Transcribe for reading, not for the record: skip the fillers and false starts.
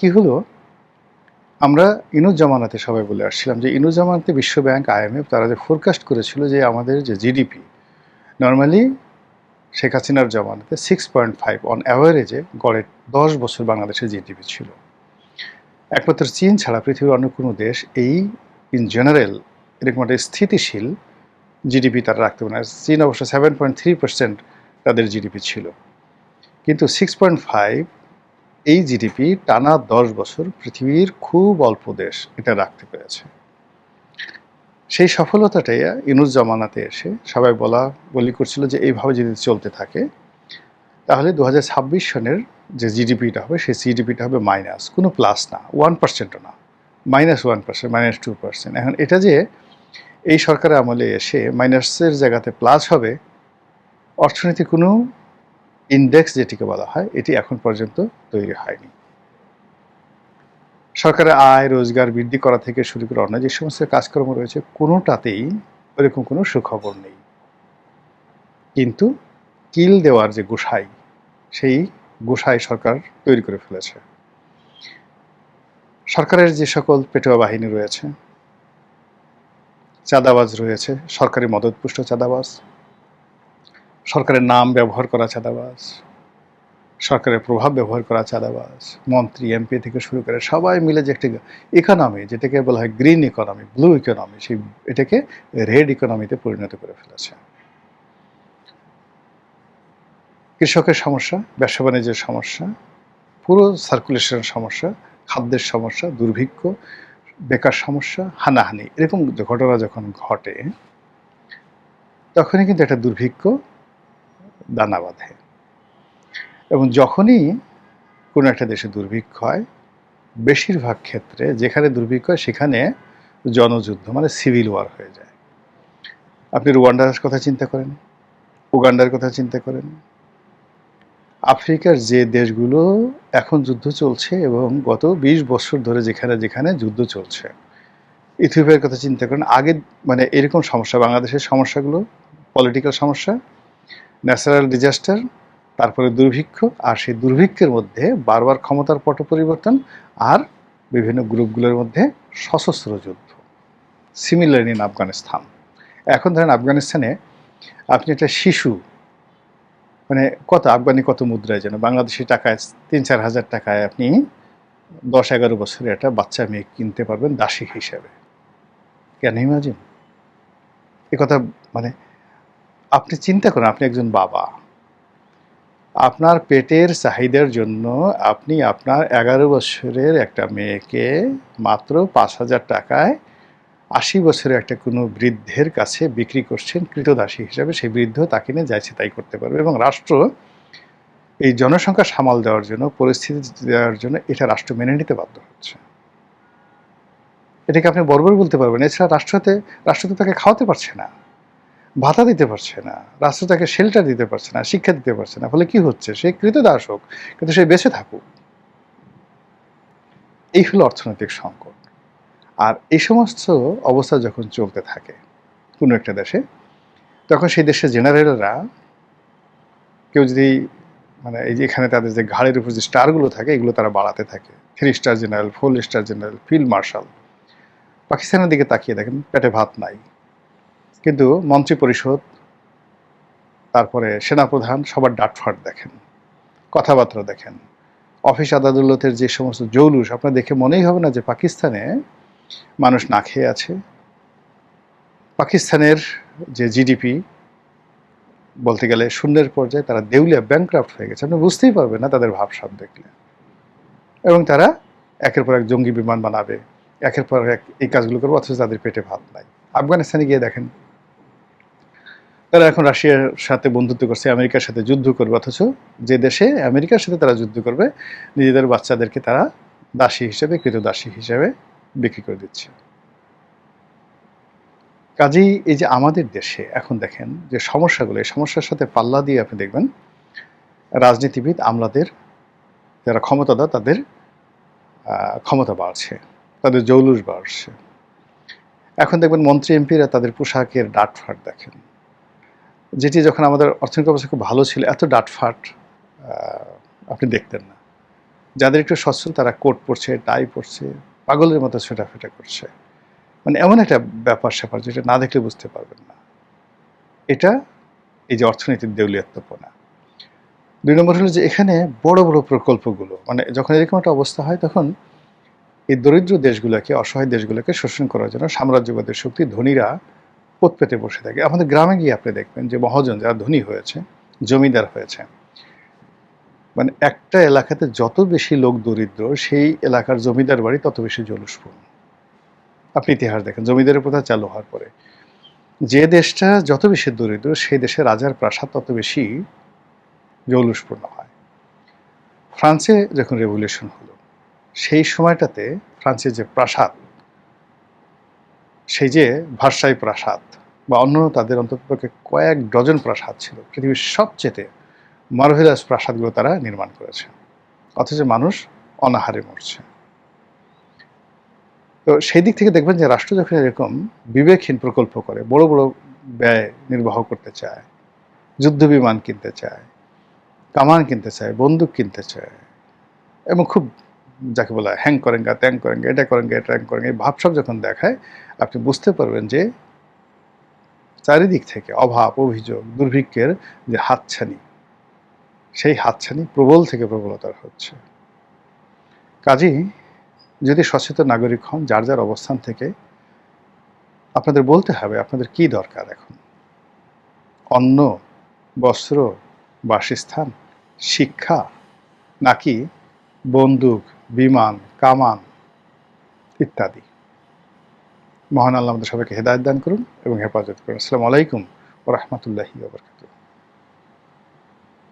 কি হলো, আমরা ইনুস জামানাতে সবাই বলে আসছিলাম যে ইনুস জামানাতে বিশ্বব্যাংক, আইএমএফ তারা যে ফোরকাস্ট করেছিল যে আমাদের যে জিডিপি নর্মালি শেখ হাসিনার জামানাতে 6.5 অন অ্যাভারেজে গড়ে 10 বছর বাংলাদেশের জিডিপি ছিল। একমাত্র চীন ছাড়া পৃথিবীর অন্য কোনো দেশ এই ইন জেনারেল এরকম একটা স্থিতিশীল জিডিপি তারা রাখতে পারে না। চীন অবশ্য 7.3% তাদের জিডিপি ছিল, কিন্তু 6.5 এই জিডিপি টানা 10 বছর পৃথিবীর খুব অল্প দেশ এটা রাখতে পেরেছে। সেই সফলতাটাই ইনুস জামানাতে এসে সবাই বলি করছিল যে এইভাবে যদি চলতে থাকে তাহলে 2026 সনের যে জিডিপিটা হবে সেই জিডিপিটা হবে মাইনাস, কোনো প্লাস না, 1%ও না, -1%, -2%। এখন এটা যে এই সরকারের আমলে এসে মাইনাসের জায়গাতে প্লাস হবে, অর্থনীতি কোনো ইন্ডেক্স যেটিকে বলা হয় এটি এখন পর্যন্ত তৈরি হয়নি। সরকারের আয় রোজগার বৃদ্ধি করা থেকে শুরু করে অন্য যে সমস্ত কাজকর্ম রয়েছে কোনোটাতেই ওরকম কোনো সুখবর নেই। কিন্তু কিল দেওয়ার যে গোসাই, সেই গোসাই সরকার তৈরি করে ফেলেছে। সরকারের যে সকল পেটোয়া বাহিনী রয়েছে, চাঁদাবাজ রয়েছে, সরকারি মদতপুষ্ট চাঁদাবাজ, সরকারের নাম ব্যবহার করা চাঁদাবাজ, সরকারের প্রভাব ব্যবহার করা চাঁদাবাজ, মন্ত্রী এমপি থেকে শুরু করে সবাই মিলে যে একটা ইকোনমি, যেটাকে বলা হয় গ্রিন ইকোনমি, ব্লু ইকোনমি, সেই এটাকে রেড ইকোনমিতে পরিণত করে ফেলেছে। কৃষকের সমস্যা, ব্যবসা বাণিজ্যের সমস্যা, পুরো সার্কুলেশনের সমস্যা, খাদ্যের সমস্যা, দুর্ভিক্ষ, বেকার সমস্যা, হানাহানি, এরকম ঘটনা যখন ঘটে তখনই কিন্তু একটা দুর্ভিক্ষ দানা বাঁধে। এবং যখনই কোনো একটা দেশে দুর্ভিক্ষ হয়, বেশিরভাগ ক্ষেত্রে যেখানে দুর্ভিক্ষ হয় সেখানে জনযুদ্ধ মানে সিভিল ওয়ার হয়ে যায়। আপনি রুয়ান্ডার কথা চিন্তা করেন, উগান্ডার কথা চিন্তা করেন, আফ্রিকার যে দেশগুলো এখন যুদ্ধ চলছে এবং গত 20 বছর ধরে যেখানে যেখানে যুদ্ধ চলছে, ইথিওপিয়ার কথা চিন্তা করেন। আগে মানে এরকম সমস্যা, বাংলাদেশের সমস্যাগুলো পলিটিক্যাল সমস্যা, ন্যাচারাল ডিজাস্টার, তারপরে দুর্ভিক্ষ, আর সেই দুর্ভিক্ষের মধ্যে বারবার ক্ষমতার পট পরিবর্তন, আর বিভিন্ন গ্রুপগুলোর মধ্যে সশস্ত্র যুদ্ধ। Similar in Afghanistan. এখন ধরেন আফগানিস্তানে আপনি একটা শিশু, মানে আফগানি কত মুদ্রায় যেন, বাংলাদেশি টাকায় 3-4 হাজার টাকায় আপনি 10-11 বছরের একটা বাচ্চা মেয়ে কিনতে পারবেন দাসী হিসেবে। Can you imagine? এ কথা মানে আপনি চিন্তা করেন, আপনি একজন বাবা, আপনার পেটের চাহিদার জন্য আপনি আপনার 11 বছরের একটা মেয়েকে মাত্র 5,000 টাকায় 80 বছরের একটা কোনো বৃদ্ধের কাছে বিক্রি করছেন ক্রীতদাসী হিসাবে। সেই বৃদ্ধ তাকে নিয়ে যাইছে তাই করতে পারবে, এবং রাষ্ট্র এই জনসংখ্যা সামাল দেওয়ার জন্য, পরিস্থিতি দেওয়ার জন্য এটা রাষ্ট্র মেনে নিতে বাধ্য হচ্ছে। এটাকে আপনি বর্বর বলতে পারবেন। এছাড়া রাষ্ট্র তো তাকে খাওয়াতে পারছে না, ভাতা দিতে পারছে না, রাষ্ট্র তাকে শেল্টার দিতে পারছে না, শিক্ষা দিতে পারছে না। ফলে কি হচ্ছে, সে কৃতদাস হোক কিন্তু সে বেঁচে থাকুক। এই হলো অর্থনৈতিক সংকট। আর এই সমস্ত অবস্থা যখন চলতে থাকে কোনো একটা দেশে, তখন সেই দেশের জেনারেলরা কেউ যদি মানে এই যে এখানে তাদের যে ঘাড়ের উপর যে স্টারগুলো থাকে এগুলো তারা বাড়াতে থাকে, 3 star general, 4 star general, field marshal. পাকিস্তানের দিকে তাকিয়ে দেখেন, পেটে ভাত নাই, কিন্তু মন্ত্রী পরিষদ, তারপরে সেনাপ্রধান সবার ডাটফাট দেখেন, কথাবার্তা দেখেন, অফিস আদালতের যে সমস্ত জৌলুস, আপনার দেখে মনেই হবে না যে পাকিস্তানে মানুষ না খেয়ে আছে। পাকিস্তানের যে জিডিপি বলতে গেলে শূন্যের পর্যায়ে, তারা দেউলিয়া, ব্যাংক্রাফট হয়ে গেছে, আপনি বুঝতেই পারবেন না তাদের ভাবসাব দেখলে। এবং তারা একের পর এক জঙ্গি বিমান বানাবে, একের পর এক এই কাজগুলো করবে, অথচ তাদের পেটে ভাত নাই। আফগানিস্তানে গিয়ে দেখেন, তারা এখন রাশিয়ার সাথে বন্ধুত্ব করছে, আমেরিকার সাথে যুদ্ধ করবে, অথচ যে দেশে আমেরিকার সাথে তারা যুদ্ধ করবে নিজেদের বাচ্চাদেরকে তারা দাসী হিসেবে, কৃতদাসী হিসেবে বিক্রি করে দিচ্ছে। কাজেই এই যে আমাদের দেশে এখন দেখেন যে সমস্যাগুলো, এই সমস্যার সাথে পাল্লা দিয়ে আপনি দেখবেন রাজনীতিবিদ, আমলাদের যারা ক্ষমতাধর, তাদের ক্ষমতা বাড়ছে, তাদের জৌলুস বাড়ছে। এখন দেখবেন মন্ত্রী এমপিরা তাদের পোশাকের ডাটফাট দেখেন, যেটি যখন আমাদের অর্থনৈতিক অবস্থা খুব ভালো ছিল এত ডাটফাট আপনি দেখতেন না। যাদের একটু সচ্ছল তারা কোট পরছে, টাই পরছে, পাগলের মতো ছোটাফেটা করছে। মানে এমন একটা ব্যাপার-স্যাপার যেটা না দেখলে বুঝতে পারবেন না। এটা এই যে অর্থনীতির দেউলিয়াত্মপনা। ২ নম্বর হলো যে এখানে বড়, বড় প্রকল্পগুলো মানে যখন এরকম একটা অবস্থা হয় তখন এই দরিদ্র দেশগুলোকে, অসহায় দেশগুলোকে শোষণ করার জন্য সাম্রাজ্যবাদের শক্তি ধনীরা পোত পেতে বসে থাকে। আমাদের গ্রামে গিয়ে আপনি দেখবেন যে মহাজন যারা ধনী হয়েছে, জমিদার হয়েছে, মানে একটা এলাকাতে যত বেশি লোক দরিদ্র সেই এলাকার জমিদার বাড়ি তত বেশি জৌলুসপূর্ণ। আপনি ইতিহাস দেখেন জমিদারের প্রথা চালু হওয়ার পরে যে দেশটা যত বেশি দরিদ্র সেই দেশে রাজার প্রাসাদ তত বেশি জৌলুসপূর্ণ হয়। ফ্রান্সে যখন রেভলিউশন হলো সেই সময়টাতে ফ্রান্সের যে প্রাসাদ, সেই যে ভার্সাই প্রাসাদ বা অন্যান্য তাদের অন্ততপক্ষে কয়েক ডজন প্রাসাদ ছিল, পৃথিবীর সবচেয়ে মার্ভেলাস প্রাসাদগুলো তারা নির্মাণ করেছে, অথচ মানুষ অনাহারে মরছে। তো সেই দিক থেকে দেখবেন যে রাষ্ট্র যখন এরকম বিবেকহীন প্রকল্প করে, বড় বড় ব্যয় নির্বাহ করতে চায়, যুদ্ধ বিমান কিনতে চায়, কামান কিনতে চায়, বন্দুক কিনতে চায়, এবং খুব যাকে বলা হ্যাং করেঙ্গা, ত্যাং করেঙ্গা, এটা করেঙ্গা, এটা ট্যাং করেঙ্গা, এই ভাবসাব যখন দেখায় আপনি বুঝতে পারবেন যে চারিদিক থেকে অভাব, অভিযোগ, দুর্ভিক্ষের যে হাতছানি, সেই হাতছানি প্রবল থেকে প্রবলতার হচ্ছে। কাজেই যদি সচেতন নাগরিক হন, যার যার অবস্থান থেকে আপনাদের বলতে হবে আপনাদের কি দরকার এখন। অন্ন, বস্ত্র, বাসস্থান, শিক্ষা, নাকি বন্দুক, বিমান, কামান ইত্যাদি। মহান আল্লাহ আমাদের সবাইকে হেদায়েত দান করুন এবং হেফাজত করুন। আসসালামু আলাইকুম ওয়া রাহমাতুল্লাহি ওয়া বারাকাতুহু।